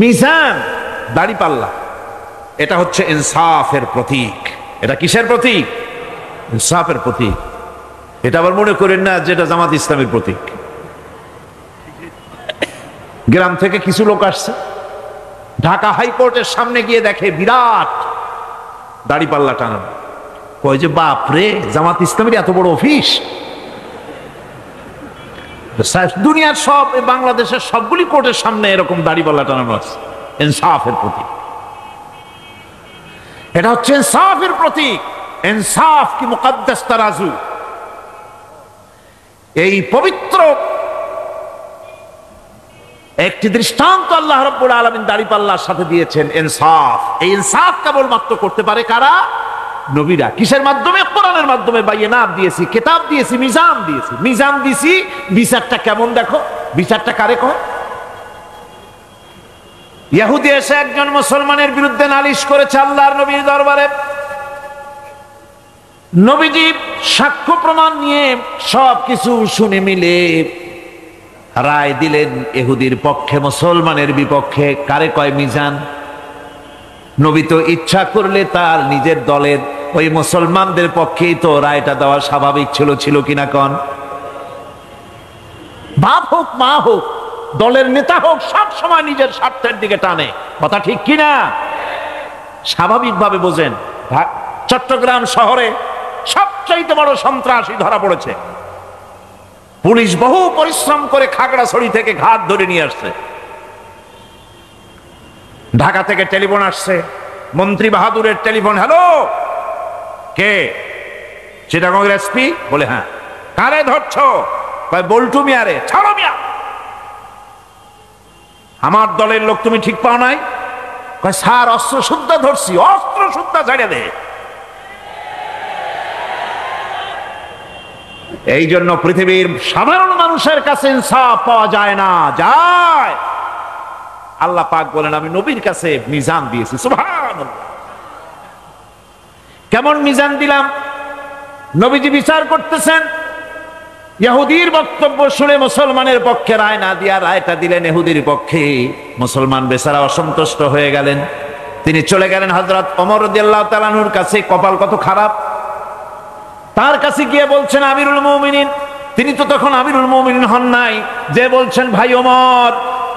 মিজান, দাড়িপাল্লা, এটা হচ্ছে ইনসাফের প্রতীক। এটা কিসের প্রতীক? ইনসাফের প্রতীক। এটা আবার মনে করেন না যেটা জামাত ইসলামের প্রতীক। গ্রাম থেকে কিছু লোক আসছে, ঢাকা হাইকোর্টের সামনে গিয়ে দেখে বিরাট দাড়িপাল্লা টানানো। কয় যে বাপ রে, জামাত ইসলামের এত বড় অফিস! দুনিয়ার সব, বাংলাদেশের সবগুলি কোর্টের সামনে এরকম দাড়িপাল্লা টানানো আছে। ইনসাফের প্রতীক, এটা হচ্ছে ইনসাফের প্রতীক। ইনসাফ কি মুকদ্দাস তারাজু। এই পবিত্র একটি দৃষ্টান্ত আল্লাহ রাব্বুল আলামিন দাড়িপাল্লার সাথে দিয়েছেন, ইনসাফ। এই ইনসাফ কেবলমাত্র করতে পারে কারা? নবীরা। কিসের মাধ্যমে? কোরআনের মাধ্যমে। বাইয়িনাত দিয়েছি, কিতাব দিয়েছি, মিজান দিয়েছি। মিজান দিয়েছি, বিচারটা কেমন দেখো। বিচারটা কারে কয়? ইহুদি এসে একজন মুসলমানের বিরুদ্ধে নালিশ করেছে আল্লাহর নবীর দরবারে। নবীজি সাক্ষ্য প্রমাণ নিয়ে সবকিছু শুনে মিলে রায় দিলেন ইহুদির পক্ষে, মুসলমানের বিপক্ষে। কারে কয়? মিজান। নবী তো ইচ্ছা করলে তার নিজের দলের ওই মুসলমানদের পক্ষেই তো রায়টা দেওয়া স্বাভাবিক ছিল। ছিল কিনা কন? বাপ হোক, মা হোক, দলের নেতা হোক, সব সময় নিজের স্বার্থের দিকে টানে। কথা ঠিক কিনা? স্বাভাবিকভাবে বোঝেন। চট্টগ্রাম শহরে সবচাইতে বড় সন্ত্রাসী ধরা পড়েছে। পুলিশ বহু পরিশ্রম করে খাগড়াছড়ি থেকে ঘাট ধরে নিয়ে আসছে। ঢাকা থেকে টেলিফোন আসছে, মন্ত্রী বাহাদুরের টেলিফোন। হ্যালো, কে? চিটাগং এসপি? বলে হ্যাঁ। কারে ধরছো? কয় বল্টু মিয়ারে। ছাড়ো মিয়া, আমার দলের লোক তুমি ঠিক পাও নাই? কয় স্যার, অস্ত্র শুদ্ধা ধরছি। অস্ত্র শুদ্ধা ছেড়ে দে। এই জন্য পৃথিবীর সাধারণ মানুষের কাছে ইনসাফ পাওয়া যায় না। যায় আল্লাহ পাক বলেন, আমি নবীর কাছে মিজান দিয়েছি। সুবহানাল্লাহ। কেমন মিজান দিলাম? নবীজি বিচার করতেছেন, ইহুদির বক্তব্য শুনে মুসলমানের পক্ষে রায় না দিয়া রায়টা দিলেন ইহুদির পক্ষে। মুসলমান বেচারা অসন্তুষ্ট হয়ে গেলেন। তিনি চলে গেলেন হযরত ওমর রাদিয়াল্লাহু তাআলা আনহুর কাছে। কপাল কত খারাপ! তার কাছে গিয়ে বলছেন, আমিরুল মুমিনিন। তিনি তো তখন আমিরুল মুমিনিন হন নাই, যে বলছেন, ভাই ওমর,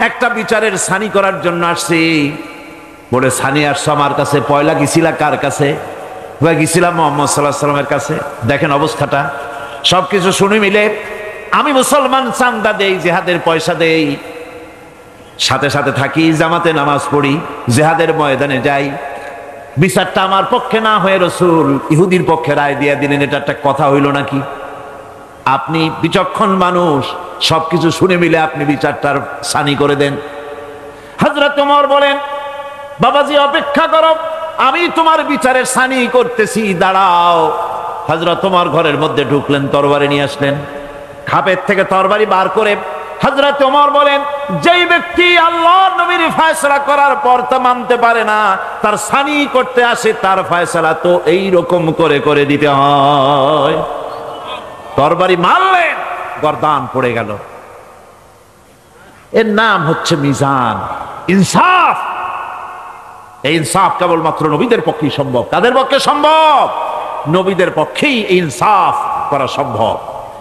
একটা বিচারের সানি করার জন্য আসছি। বলে, সানি আসছো আমার কাছে? পয়লা গেছিলা কার কাছে? গেছিলাম মুহাম্মদ সাল্লাল্লাহু আলাইহি ওয়াসাল্লামের কাছে। দেখেন অবস্থাটা। সবকিছু শুনে মিলে আমি মুসলমান, চান্দা দেই, জিহাদের পয়সা দেই, সাথে সাথে থাকি, জামাতে নামাজ পড়ি, জিহাদের ময়দানে যাই। বিচারটা আমার পক্ষে না হয়ে রাসূল ইহুদির পক্ষে রায় দিয়ে দিলেন। এটা একটা কথা হইল নাকি? আপনি বিচক্ষণ মানুষ, সবকিছু শুনে মিলে আপনি বিচারটার সানি করে দেন। হযরত ওমর বলেন, বাবাজি অপেক্ষা করো, আমি তোমার বিচারের সানি করতেছি, দাঁড়াও। হযরত ওমর ঘরের মধ্যে ঢুকলেন, তরবারি নিয়ে আসলেন। খাপের থেকে তরবারি বার করে হযরত ওমর বলেন, যেই ব্যক্তি আল্লাহর নবীর ফয়সালা করার পর তা মানতে পারে না, তার সানি করতে আসে, তার ফয়সালা তো এই রকম করে করে দিতে হয়। তরবারি মারলেন, গর্দান পড়ে গেল। এর নাম হচ্ছে মিজান, ইনসাফ। এই ইনসাফ কেবলমাত্র নবীদের পক্ষেই সম্ভব। কাদের পক্ষে সম্ভব? নবীদের পক্ষেই ইনসাফ করা সম্ভব।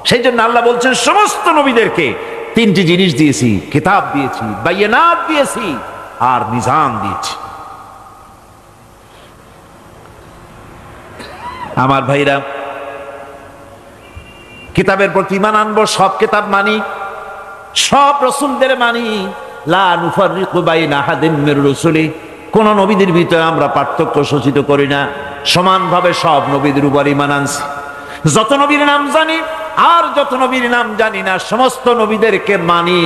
সেই জন্য আল্লাহ বলছেন, সমস্ত নবীদেরকে তিনটি জিনিস দিয়েছি, কিতাব দিয়েছি, বাইয়িনাত দিয়েছি, আর মিজান দিয়েছি। আমার ভাইরা, কিতাবের প্রতি ঈমান আনবো, সব কিতাব মানি, সব রাসূলদের মানি। লা নুফাররিকু বাইনা আহাদিন মির রুসুলি। কোন নবীদের ভিতরে আমরা পার্থক্য সূচিত করি না, সমানভাবে সব নবীদের উপর ঈমান আনছি। যত নবীর নাম জানি আর যত নবীর নাম জানি না, সমস্ত নবীদেরকে মানি,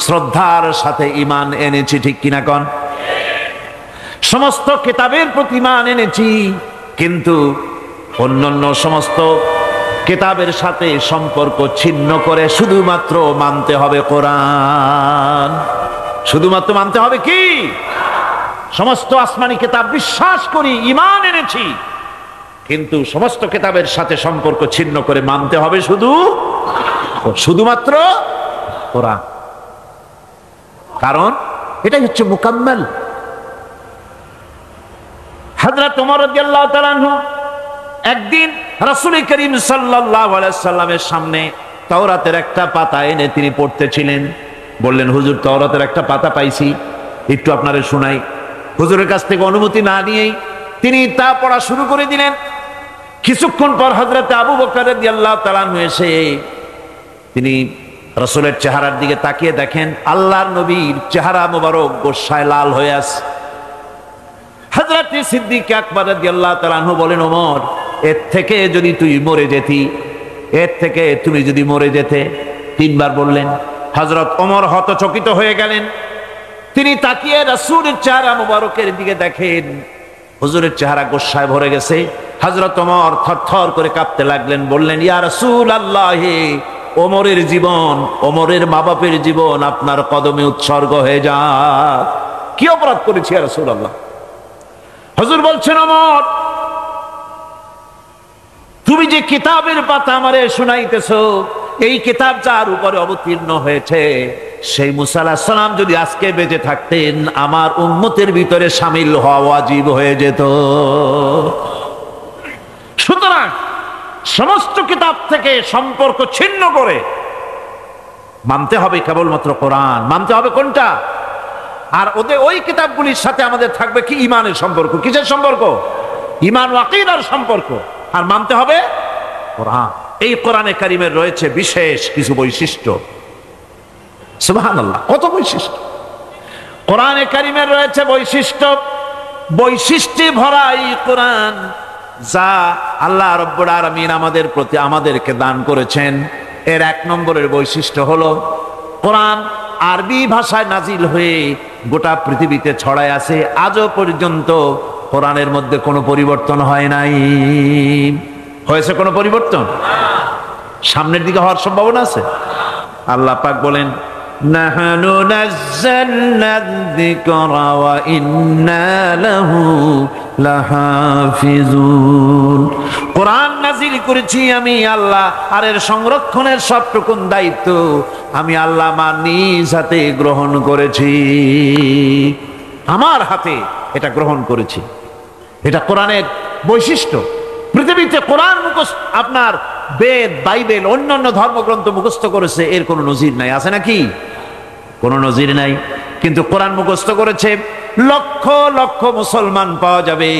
শ্রদ্ধার সাথে ঈমান এনেছি। ঠিক কিনা কন? সমস্ত কিতাবের প্রতি ঈমান এনেছি, কিন্তু অন্যান্য সমস্ত কিতাবের সাথে সম্পর্ক ছিন্ন করে শুধুমাত্র মানতে হবে কোরআন। শুধুমাত্র মানতে হবে কি? সমস্ত আসমানি কিতাব বিশ্বাস করি, ঈমান এনেছি, কিন্তু সমস্ত কিতাবের সাথে সম্পর্ক ছিন্ন করে মানতে হবে শুধুমাত্র কোরআন। কারণ এটাই হচ্ছে মুকাম্মাল। হযরত ওমর রাদিয়াল্লাহু তাআলা আনহু একদিন রাসূল করিম সাল্লাল্লাহু আলাইহি সাল্লামের সামনে তাওরাতের একটা পাতা এনে তিনি পড়তেছিলেন। বললেন, হুজুর তাওরাতের একটা পাতা পাইছি, একটু আপনারে শোনাই। হুজুরের কাছ থেকে অনুমতি না নিয়েই তিনি তা পড়া শুরু করে দিলেন। কিছুক্ষণ পর হযরত আবু বকর রাদিয়াল্লাহু তাআলা আনহু এসে তিনি রাসূলের চেহারার দিকে তাকিয়ে দেখেন আল্লাহর নবীর চেহারা মোবারক গোসায় লাল হয়ে আছে। হযরত সিদ্দিক আকবর রাদিয়াল্লাহু তাআলা আনহু বলেন, ওমর, এর থেকে যদি তুই মরে যেতি, এর থেকে তুমি যদি মরে যেতে। তিনবার বললেন। হযরত ওমর হতচকিত হয়ে গেলেন। তিনি তাকিয়ে রাসূলের চেহারা মোবারকের দিকে দেখেন হুজুরের চেহারা গোসায় ভরে গেছে। হযরত ওমর থরথর করে কাঁপতে লাগলেন। বললেন, ইয়া রাসূলুল্লাহ, ওমরের জীবন, ওমরের মা বাপের জীবন আপনার কদমে উৎসর্গ হয়ে যাক। কি অপরাধ করেছি ইয়া রাসূলুল্লাহ? হুজুর বলছেন, ওমর, তুমি যে কিতাবের পাতা আমারে শুনাইতেছো, এই কিতাব যার উপরে অবতীর্ণ হয়েছে সেই মুসা আলাইহিস সালাম যদি আজকে বেঁচে থাকতেন আমার উম্মতের ভিতরে শামিল হওয়া ওয়াজিব হয়ে যেত। সুতরাং সমস্ত কিতাব থেকে সম্পর্ক ছিন্ন করে মানতে হবে কেবলমাত্র কোরআন। মানতে হবে কোনটা? আর ওদের ওই কিতাবগুলির সাথে আমাদের থাকবে কি? ঈমানের সম্পর্ক। কিসের সম্পর্ক? ঈমান ও আকীদার সম্পর্ক। আর মানতে হবে কোরআন। এই কোরআনে কারিমের রয়েছে বিশেষ কিছু বৈশিষ্ট্য। সুবহানাল্লাহ, কত বৈশিষ্ট্য! কোরআনে কারিমের রয়েছে বৈশিষ্ট্য, বৈশিষ্ট্যে ভরা এই কোরআন, যা আল্লাহ রাব্বুল আলামিন আমাদেরকে দান করেছেন। এর এক নম্বরের বৈশিষ্ট্য হলো কোরআন আরবি ভাষায় নাজিল হয়ে গোটা পৃথিবীতে ছড়ায় আছে। আজও পর্যন্ত কোরআনের মধ্যে কোনো পরিবর্তন হয় নাই। হয়েছে কোনো পরিবর্তন? সামনের দিকে হওয়ার সম্ভাবনা আছে। আল্লাহ পাক বলেন, নাহনু নাযালনা যিকরা ওয়া ইন্না লাহু লাহাফিজুন। কোরআন নাজিল করেছি আমি আল্লাহ, আর এর সংরক্ষণের সবটুকুন দায়িত্ব আমি আল্লাহ আমার নিজ হাতে গ্রহণ করেছি। আমার হাতে এটা গ্রহণ করেছি। এটা কোরআনের বৈশিষ্ট্য। পৃথিবীতে কোরআন মুখস্থ, আপনার বেদ, বাইবেল, অন্যান্য ধর্মগ্রন্থ মুখস্থ করেছে, এর কোনো নজির নাই। আছে নাকি? কোনো নজির নাই। কিন্তু কোরআন মুখস্থ করেছে লক্ষ লক্ষ মুসলমান পাওয়া যাবে,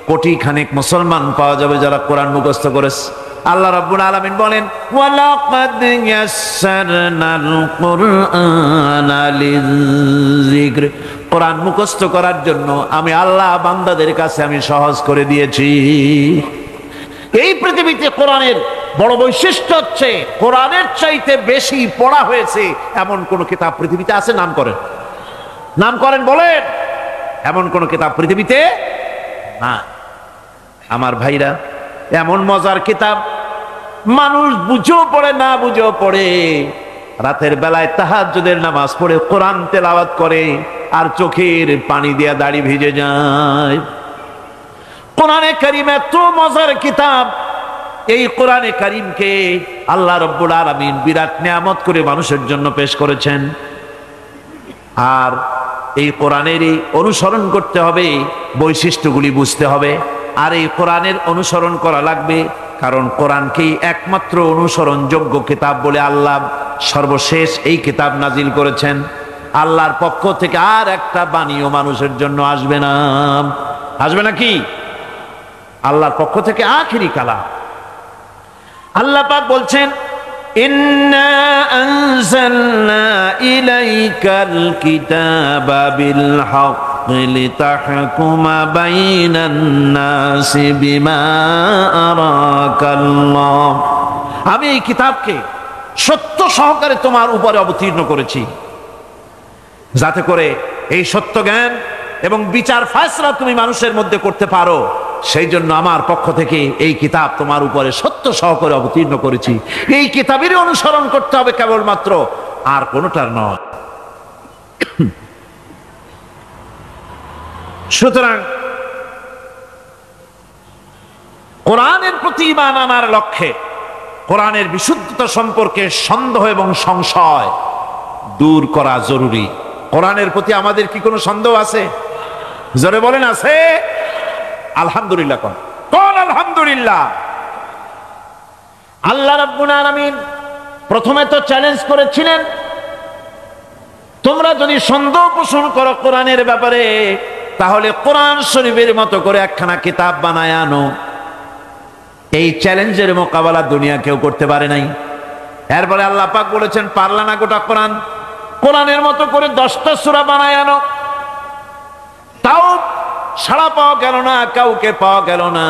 কোটি খানেক মুসলমান পাওয়া যাবে যারা কোরআন মুখস্থ করেছে। আল্লাহ রাব্বুল আলামিন বলেন, ওয়ালাকাদ ইয়াসসারনাল কুরআনা লিযিকর। কোরআন মুখস্থ করার জন্য আমি আল্লাহ বান্দাদের কাছে আমি সহজ করে দিয়েছি। এই পৃথিবীতে কোরআনের বড় বৈশিষ্ট্য হচ্ছে কোরআনের চাইতে বেশি পড়া হয়েছে এমন কোন কিতাব পৃথিবীতে আছে? নাম করেন, নাম করেন, বলেন। এমন কোন কিতাব পৃথিবীতে না। আমার ভাইরা, এমন মজার কিতাব মানুষ বুঝেও পড়ে না বুঝেও পড়ে। রাতের বেলায় তাহাজ্জুদের নামাজ পড়ে কোরআন তেলাওয়াত করে আর চোখের পানি দিয়ে দাড়ি ভিজে যায়। কোরআনে কারীম এত মজার কিতাব। এই কোরআনে কারীমকে আল্লাহ রাব্বুল আলামিন বিরাট নিয়ামত করে মানুষের জন্য পেশ করেছেন। আর এই কোরআনেরই অনুসরণ করতে হবে, বৈশিষ্ট্যগুলি বুঝতে হবে। আর এই কোরআনের অনুসরণ করা লাগবে, কারণ কোরআনকেই একমাত্র অনুসরণযোগ্য কিতাব বলে আল্লাহ সর্বশেষ এই কিতাব নাজিল করেছেন। আল্লাহর পক্ষ থেকে আর একটা বাণীও মানুষের জন্য আসবে না। আসবে নাকি? আল্লাহর পক্ষ থেকে আখিরি কালাম। আল্লাহ পাক বলছেন, ইন্না আনজালনা ইলাইকাল কিতাবা বিল হাক্কি লিতাহকুমা বাইনান নাসি বিমা আরাকাল্লাহ। আমি এই কিতাবকে সত্য সহকারে তোমার উপরে অবতীর্ণ করেছি, যাতে করে এই সত্য জ্ঞান এবং বিচার ফায়সালা তুমি মানুষের মধ্যে করতে পারো। সেই জন্য আমার পক্ষ থেকে এই কিতাব তোমার উপরে সত্য সহকারে অবতীর্ণ করেছি। এই কিতাবেরই অনুসরণ করতে হবে কেবলমাত্র, আর কোনটার নয়। সুতরাং কোরআনের প্রতি ঈমান আনার লক্ষ্যে কোরআনের বিশুদ্ধতা সম্পর্কে সন্দেহ এবং সংশয় দূর করা জরুরি। কোরআনের প্রতি আমাদের কি কোনো সন্দেহ আছে? জোরে বলেন আছে? আলহামদুলিল্লাহ কোন কোন আলহামদুলিল্লাহ। আল্লাহ রাব্বুল আলামিন প্রথমে তো চ্যালেঞ্জ করেছিলেন, তোমরা যদি সন্দেহ পোষণ করো কোরআনের ব্যাপারে, তাহলে কোরআন শরীফের মতো করে একখানা কিতাব বানায় আনো। এই চ্যালেঞ্জের মোকাবেলা দুনিয়া কেউ করতে পারে নাই। এরপরে আল্লাহ পাক বলেছেন, পারলা না গোটা কোরআন, কোরআনের মতো করে 10টা সূরা বানায় আনো। তাও সাড়া পাওয়া গেল না, কাউকে পাওয়া গেল না।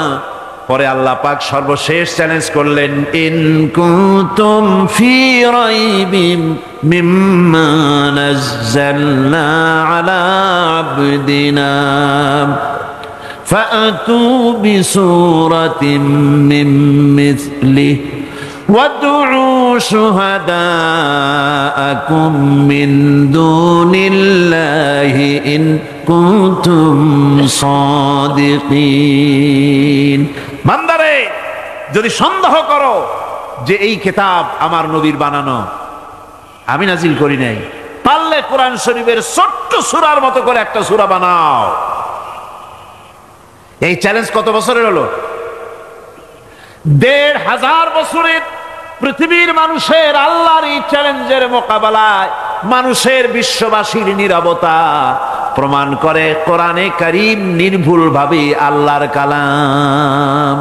পরে আল্লাহ পাক সর্বশেষ চ্যালেঞ্জ করলেন, ইন কুনতুম ফি রাইবিম মিম্মা নাযালনা আলা আবদিনা ফাআতু বিসূরাতিন মিন মিসলিহি ওয়াদউ শুহাদাআকুম মিন দুনিল্লাহি ইন কুনতুম সাদিকিন। বান্দারে, যদি সন্দেহ করো যে এই কিতাব আমার নবীর বানানো, আমি নাজিল করি নাই, পারলে কোরআন শরীফের ছোট্ট সূরার মতো করে একটা সূরা বানাও। এই চ্যালেঞ্জ কত বছরের হলো? ১৫০০ বছরের পৃথিবীর মানুষের আল্লাহর এই চ্যালেঞ্জের মোকাবেলায় মানুষের বিশ্ববাসীর নীরবতা প্রমাণ করে কোরআনে কারীম নির্ভুলভাবে আল্লাহর কালাম।